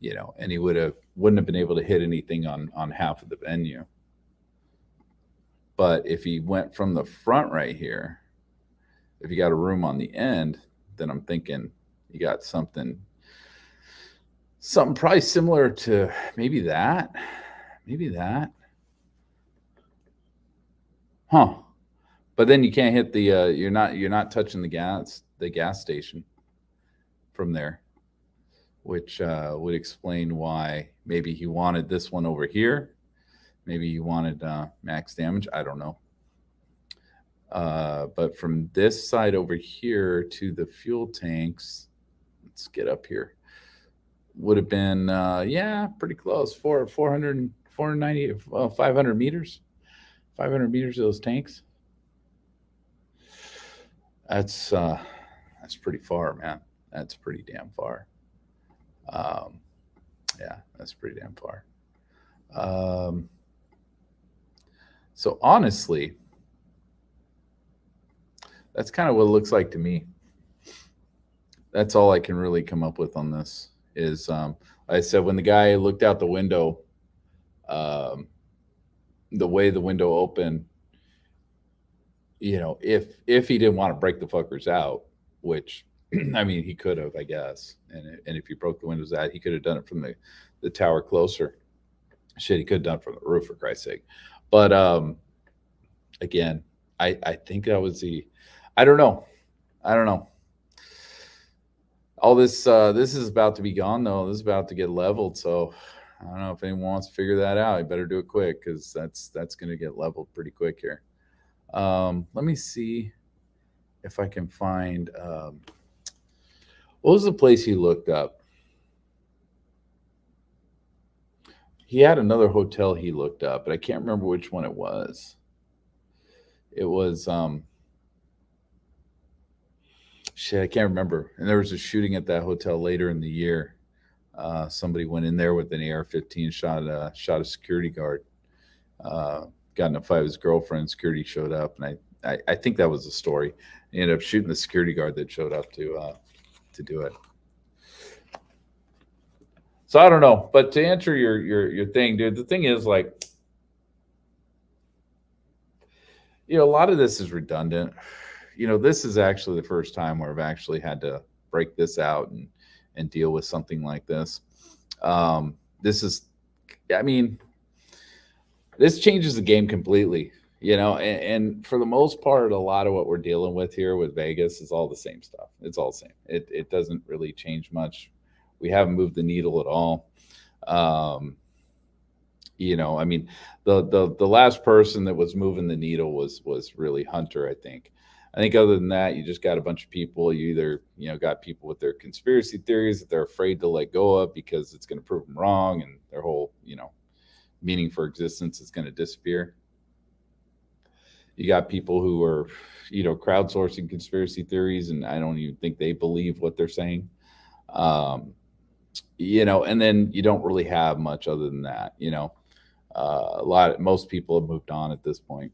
and he wouldn't have been able to hit anything on half of the venue. But if he went from the front right here, if you got a room on the end, then I'm thinking you got something probably similar to maybe that. Huh. But then you can't hit the you're not touching the gas station from there, which would explain why maybe he wanted this one over here. Maybe he wanted max damage. I don't know. But from this side over here to the fuel tanks, let's get up here, would have been, pretty close, 400 490, 500 meters, 500 meters of those tanks. That's pretty far, man. That's pretty damn far. Um, yeah, that's pretty damn far. Um, so honestly, that's kind of what it looks like to me. That's all I can really come up with on this. Is like I said, when the guy looked out the window, um, the way the window opened, if he didn't want to break the fuckers out, which I mean he could have, I guess, and if he broke the windows out, he could have done it from the tower closer. Shit, he could have done it from the roof, for Christ's sake. But again, I think that was the, I don't know, I don't know. All this is about to be gone though. This is about to get leveled, so I don't know if anyone wants to figure that out. You better do it quick because that's going to get leveled pretty quick here. Let me see if I can find what was the place he looked up. He had another hotel he looked up, but I can't remember which one it was. It was shit, I can't remember. And there was a shooting at that hotel later in the year. Somebody went in there with an AR-15, shot a security guard. Got in a fight with his girlfriend. Security showed up, and I think that was the story. He ended up shooting the security guard that showed up to do it. So I don't know, but to answer your thing, dude, the thing is like, a lot of this is redundant. This is actually the first time where I've actually had to break this out and deal with something like this. This is, I mean, this changes the game completely, and for the most part, a lot of what we're dealing with here with Vegas is all the same stuff. It's all the same. It doesn't really change much. We haven't moved the needle at all. I mean, the last person that was moving the needle was really Hunter, I think. Other than that, you just got a bunch of people. You either, got people with their conspiracy theories that they're afraid to let go of because it's going to prove them wrong and their whole, meaning for existence is going to disappear. You got people who are, crowdsourcing conspiracy theories, and I don't even think they believe what they're saying. And then you don't really have much other than that, most people have moved on at this point.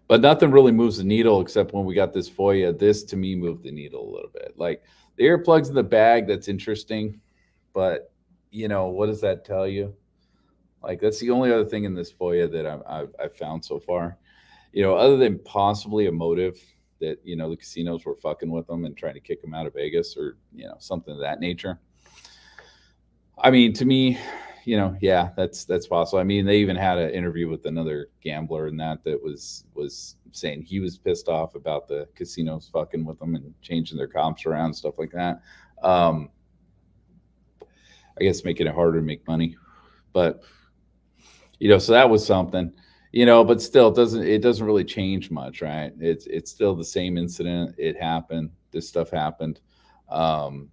But nothing really moves the needle except when we got this FOIA. This to me moved the needle a little bit. Like the earplugs in the bag, that's interesting, but what does that tell you? Like that's the only other thing in this FOIA that I've found so far. Other than possibly a motive that the casinos were fucking with them and trying to kick them out of Vegas or something of that nature. I mean, to me, yeah, that's possible. I mean, they even had an interview with another gambler and that was saying he was pissed off about the casinos fucking with them and changing their comps around, stuff like that. I guess making it harder to make money, but so that was something, but still it doesn't really change much, right? It's still the same incident. It happened. This stuff happened. And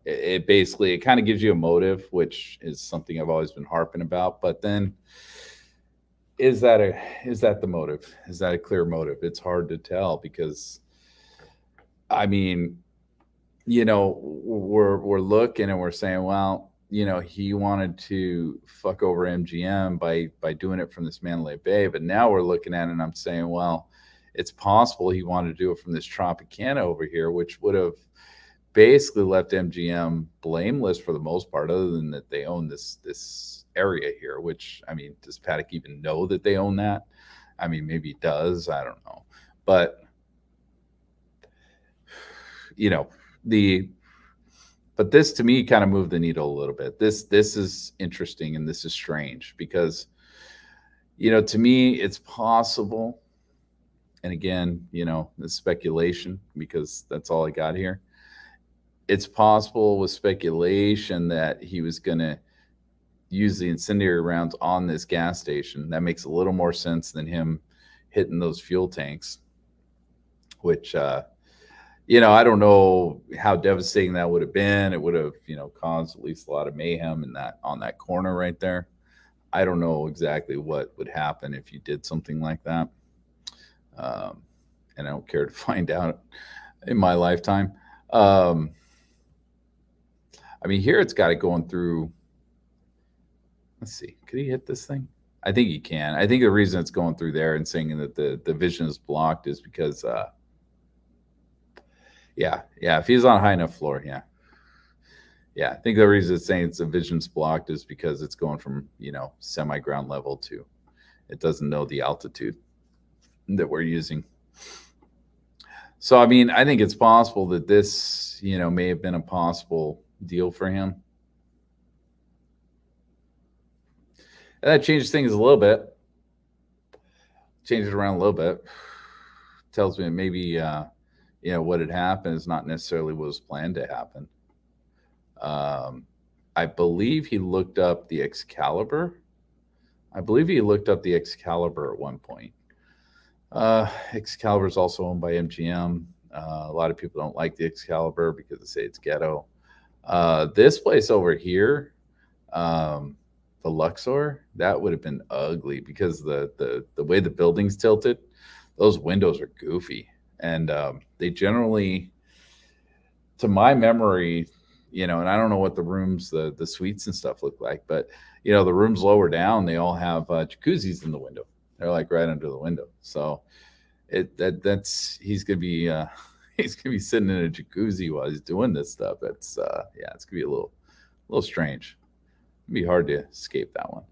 it basically, it kind of gives you a motive, which is something I've always been harping about. But then is that the motive? Is that a clear motive? It's hard to tell because, I mean, we're looking and we're saying, well, he wanted to fuck over MGM by doing it from this Mandalay Bay. But now we're looking at it and I'm saying, well, it's possible he wanted to do it from this Tropicana over here, which would have basically left MGM blameless for the most part, other than that they own this area here, which, I mean, does Paddock even know that they own that? I mean, maybe he does. I don't know. But, but this to me kind of moved the needle a little bit. This is interesting and this is strange because, to me, it's possible. And again, the speculation, because that's all I got here. It's possible with speculation that he was going to use the incendiary rounds on this gas station. That makes a little more sense than him hitting those fuel tanks, which, I don't know how devastating that would have been. It would have, caused at least a lot of mayhem in that on that corner right there. I don't know exactly what would happen if you did something like that. Um, and I don't care to find out in my lifetime. Um, I mean, here it's got it going through. Let's see. Could he hit this thing? I think he can. I think the reason it's going through there and saying that the vision is blocked is because, yeah, if he's on a high enough floor, yeah. Yeah, I think the reason it's saying the vision's blocked is because it's going from, semi-ground level to, it doesn't know the altitude that we're using. So, I mean, I think it's possible that this, may have been a possible deal for him. And that changes things a little bit. Changes it around a little bit. Tells me that maybe, what had happened is not necessarily what was planned to happen. I believe he looked up the Excalibur. I believe he looked up the Excalibur at one point. Excalibur is also owned by MGM. A lot of people don't like the Excalibur because they say it's ghetto. This place over here, the Luxor, that would have been ugly because the way the building's tilted, those windows are goofy, and they generally, to my memory, and I don't know what the rooms, the suites and stuff look like, but the rooms lower down, they all have jacuzzis in the window. They're like right under the window. So that's he's gonna be he's gonna be sitting in a jacuzzi while he's doing this stuff. That's it's gonna be a little strange. It'd be hard to escape that one.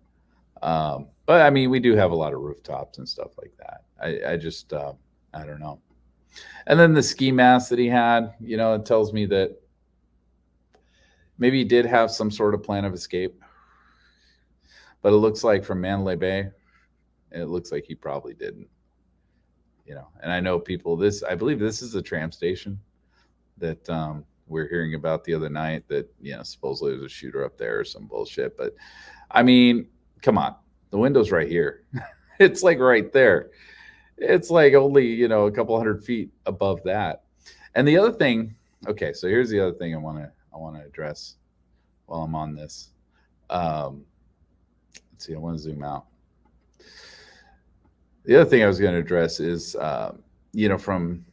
But I mean, we do have a lot of rooftops and stuff like that. I just I don't know. And then the ski mask that he had, it tells me that maybe he did have some sort of plan of escape. But it looks like from Mandalay Bay, it looks like he probably didn't. And I know people, I believe this is a tram station that we're hearing about the other night that, supposedly there's a shooter up there or some bullshit. But I mean, come on, the window's right here. It's like right there. It's like only, a couple 100 feet above that. And the other thing, okay, so here's the other thing I want to address while I'm on this. Let's see, I want to zoom out. The other thing I was going to address is, from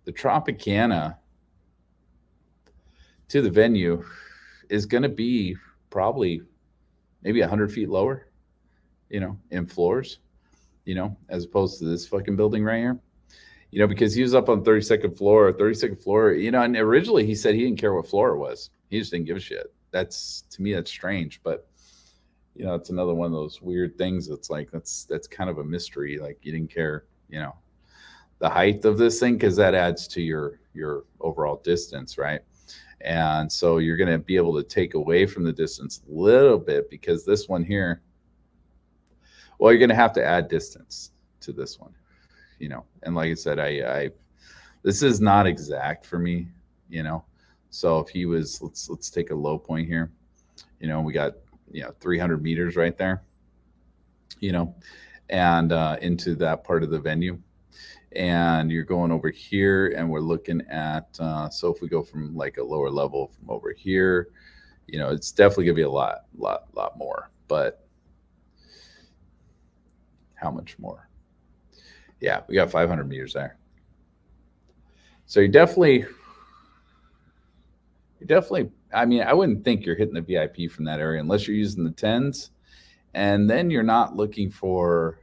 the Tropicana to the venue is going to be probably maybe 100 feet lower, in floors, as opposed to this fucking building right here, because he was up on 32nd floor, and originally he said he didn't care what floor it was. He just didn't give a shit. To me, that's strange, but it's another one of those weird things. That's like, that's kind of a mystery. Like you didn't care, the height of this thing, because that adds to your overall distance, right? And so you're going to be able to take away from the distance a little bit, because this one here, well, you're going to have to add distance to this one, and like I said, I this is not exact for me, so if he was, let's take a low point here, we got 300 meters right there, and into that part of the venue, and you're going over here, and we're looking at so if we go from like a lower level from over here, it's definitely gonna be a lot more. But how much more? Yeah, we got 500 meters there. So you're definitely, I mean, I wouldn't think you're hitting the VIP from that area unless you're using the 10s, and then you're not looking to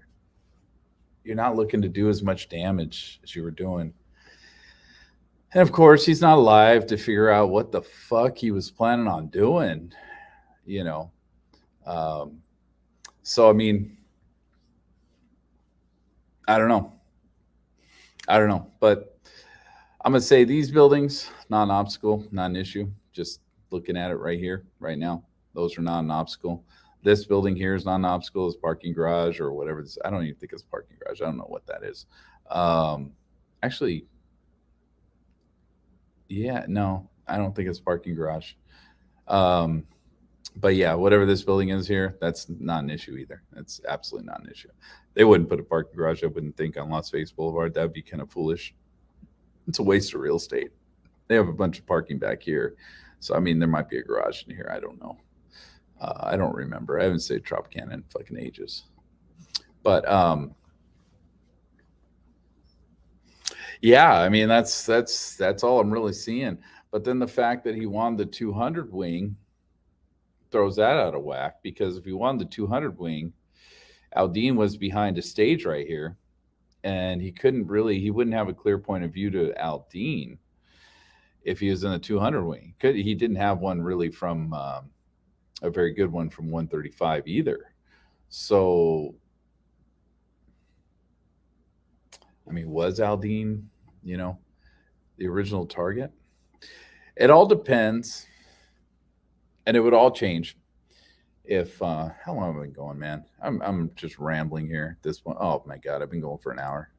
do as much damage as you were doing. And of course, he's not alive to figure out what the fuck he was planning on doing, so I mean, I don't know, but I'm gonna say these buildings, not an obstacle, not an issue. Just looking at it right here, right now, those are not an obstacle. This building here is not an obstacle. It's parking garage or whatever. I don't even think it's parking garage. I don't know what that is. Actually, yeah, no, I don't think it's parking garage. But yeah, whatever this building is here, that's not an issue either. That's absolutely not an issue. They wouldn't put a parking garage, I wouldn't think, on Las Vegas Boulevard. That'd be kind of foolish. It's a waste of real estate. They have a bunch of parking back here. So, I mean, there might be a garage in here. I don't know. I don't remember. I haven't stayed Tropicana in fucking ages. But yeah, I mean that's all I'm really seeing. But then the fact that he won the 200 wing throws that out of whack, because if he won the 200 wing, Aldine was behind a stage right here, and he wouldn't have a clear point of view to Aldine if he was in the 200 wing. He didn't have one really from a very good one from 135 either. So, I mean, was Aldine, the original target? It all depends, and it would all change if how long have I been going, man? I'm just rambling here at this point. Oh my god, I've been going for an hour.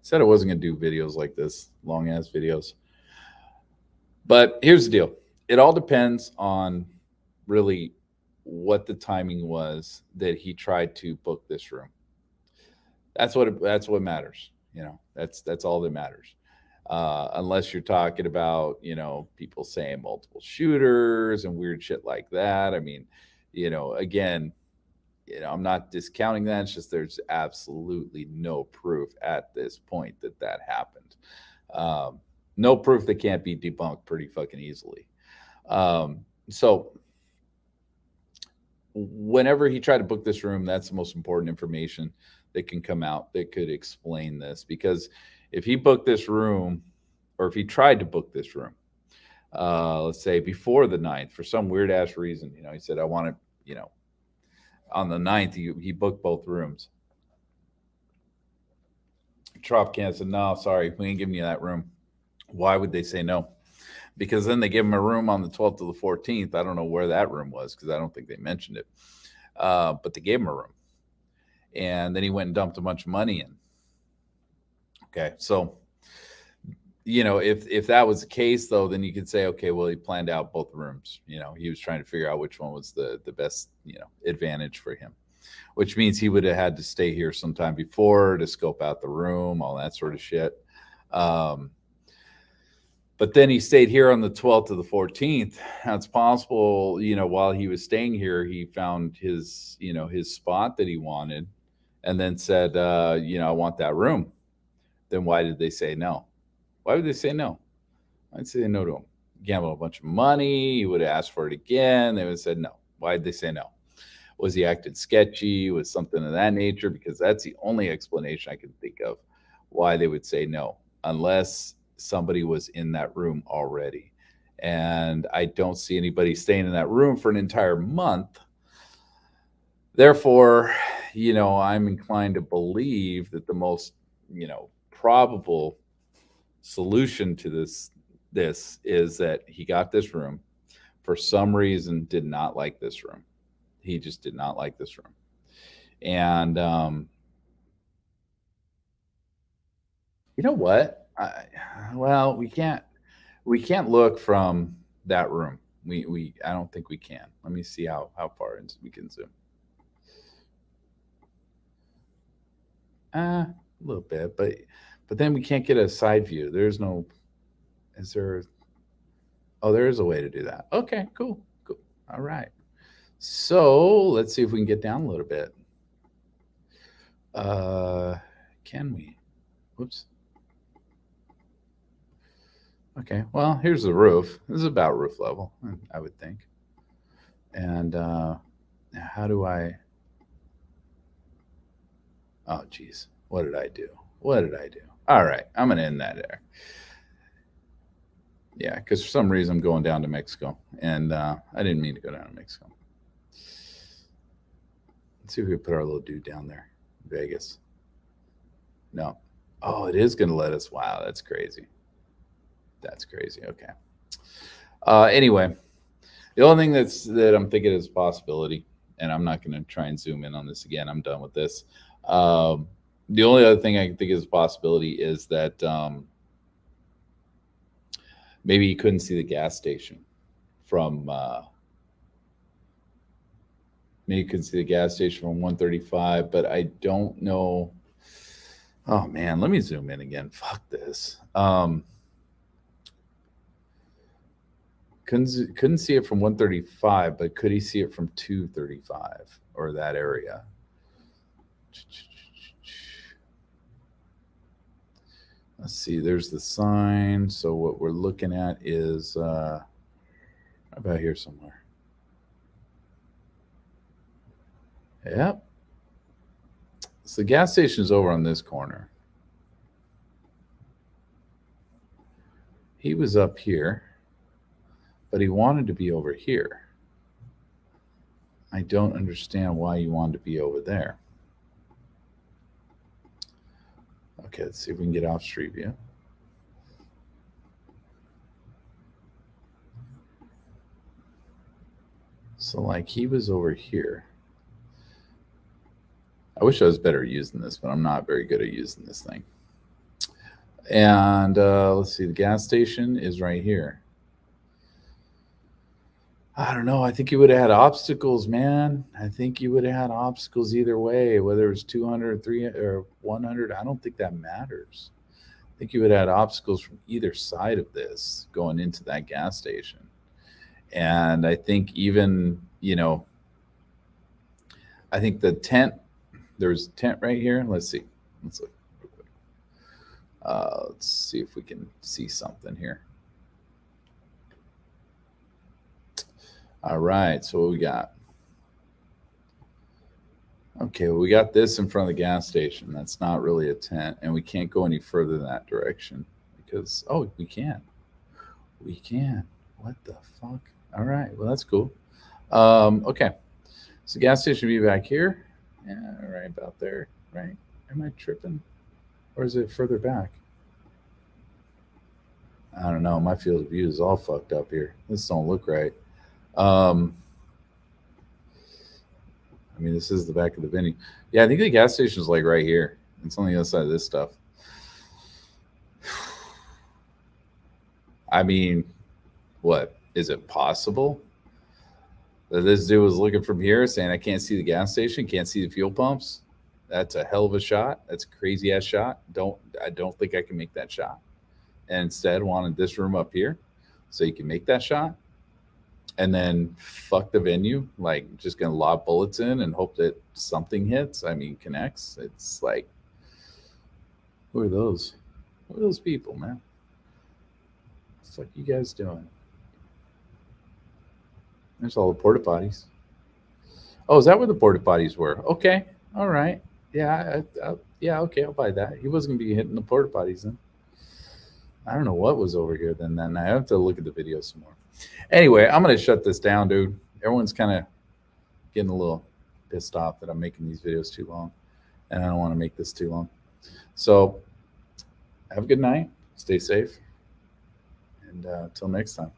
Said I wasn't gonna do videos like this, long ass videos. But here's the deal. It all depends on really what the timing was that he tried to book this room. That's what matters. That's all that matters. Unless you're talking about people saying multiple shooters and weird shit like that. I mean, again, I'm not discounting that. It's just there's absolutely no proof at this point that happened. No proof that can't be debunked pretty fucking easily. So whenever he tried to book this room, that's the most important information that can come out that could explain this. Because if he booked this room, or if he tried to book this room, let's say before the 9th, for some weird ass reason, he said, I want to, on the 9th, he booked both rooms. Tropicana said, no, sorry, we ain't giving you that room. Why would they say no? Because then they give him a room on the 12th to the 14th. I don't know where that room was, because I don't think they mentioned it. But they gave him a room. And then he went and dumped a bunch of money in. Okay, so, if that was the case, though, then you could say, okay, well, he planned out both rooms. He was trying to figure out which one was the best, advantage for him, which means he would have had to stay here sometime before to scope out the room, all that sort of shit. But then he stayed here on the 12th to the 14th. Now it's possible, while he was staying here, he found his spot that he wanted, and then said, I want that room. Then why did they say no? Why would they say no? I'd say no to him. Gambled a bunch of money. He would have asked for it again. They would have said no. Why did they say no? Was he acting sketchy? Was something of that nature? Because that's the only explanation I can think of why they would say no, unless somebody was in that room already. And I don't see anybody staying in that room for an entire month. Therefore, I'm inclined to believe that the most, probable solution to this is that he got this room, for some reason did not like this room. He just did not like this room. And you know what? We can't look from that room. I don't think we can. Let me see how far we can zoom. A little bit, but then we can't get a side view. There's no. Is there? Oh, there is a way to do that. Okay, cool. All right. So let's see if we can get down a little bit. Can we? Whoops. Okay, well, here's the roof. This is about roof level, I would think. And how do I? Oh, geez. What did I do? All right, I'm going to end that there. Yeah, because for some reason I'm going down to Mexico, and I didn't mean to go down to Mexico. Let's see if we can put our little dude down there. Vegas. No. Oh, it is going to let us. Wow, that's crazy. Okay. Anyway, the only thing that I'm thinking is a possibility, and I'm not going to try and zoom in on this again. I'm done with this. The only other thing I can think is a possibility is that maybe he couldn't see the gas station from. Maybe you could see the gas station from 135, but I don't know. Oh man, let me zoom in again. Fuck this. Couldn't see it from 135, but could he see it from 235 or that area? Let's see, there's the sign. So what we're looking at is about here somewhere. Yep. So the gas station is over on this corner. He was up here, but he wanted to be over here. I don't understand why you wanted to be over there. Okay, let's see if we can get off Street View. So like he was over here. I wish I was better at using this, but I'm not very good at using this thing. And let's see, the gas station is right here. I don't know. I think you would have had obstacles, man. I think you would have had obstacles either way, whether it was 200, 300, or 100. I don't think that matters. I think you would have had obstacles from either side of this going into that gas station. And I think even, I think the tent, there's a tent right here. Let's see. Let's look real quick. Let's see if we can see something here. All right, so what we got? Okay, well, we got this in front of the gas station. That's not really a tent, and we can't go any further in that direction because, oh, we can. We can. What the fuck? All right, well, that's cool. Okay, so gas station will be back here. Yeah, right about there, right? Am I tripping? Or is it further back? I don't know. My field of view is all fucked up here. This don't look right. I mean, this is the back of the venue. Yeah, I think the gas station is like right here. It's on the other side of this stuff. I mean, what? Is it possible that this dude was looking from here saying, I can't see the gas station, can't see the fuel pumps? That's a hell of a shot. That's a crazy ass shot. I don't think I can make that shot. And instead wanted this room up here so you can make that shot. And then fuck the venue, like just gonna lob bullets in and hope that something hits. I mean, connects. It's like, who are those? Who are those people, man? What the fuck you guys doing? There's all the porta potties. Oh, is that where the porta potties were? Okay, all right. Yeah, yeah. Okay, I'll buy that. He wasn't gonna be hitting the porta potties then. I don't know what was over here then. I have to look at the video some more. Anyway, I'm going to shut this down, dude. Everyone's kind of getting a little pissed off that I'm making these videos too long, and I don't want to make this too long. So have a good night. Stay safe. And until next time.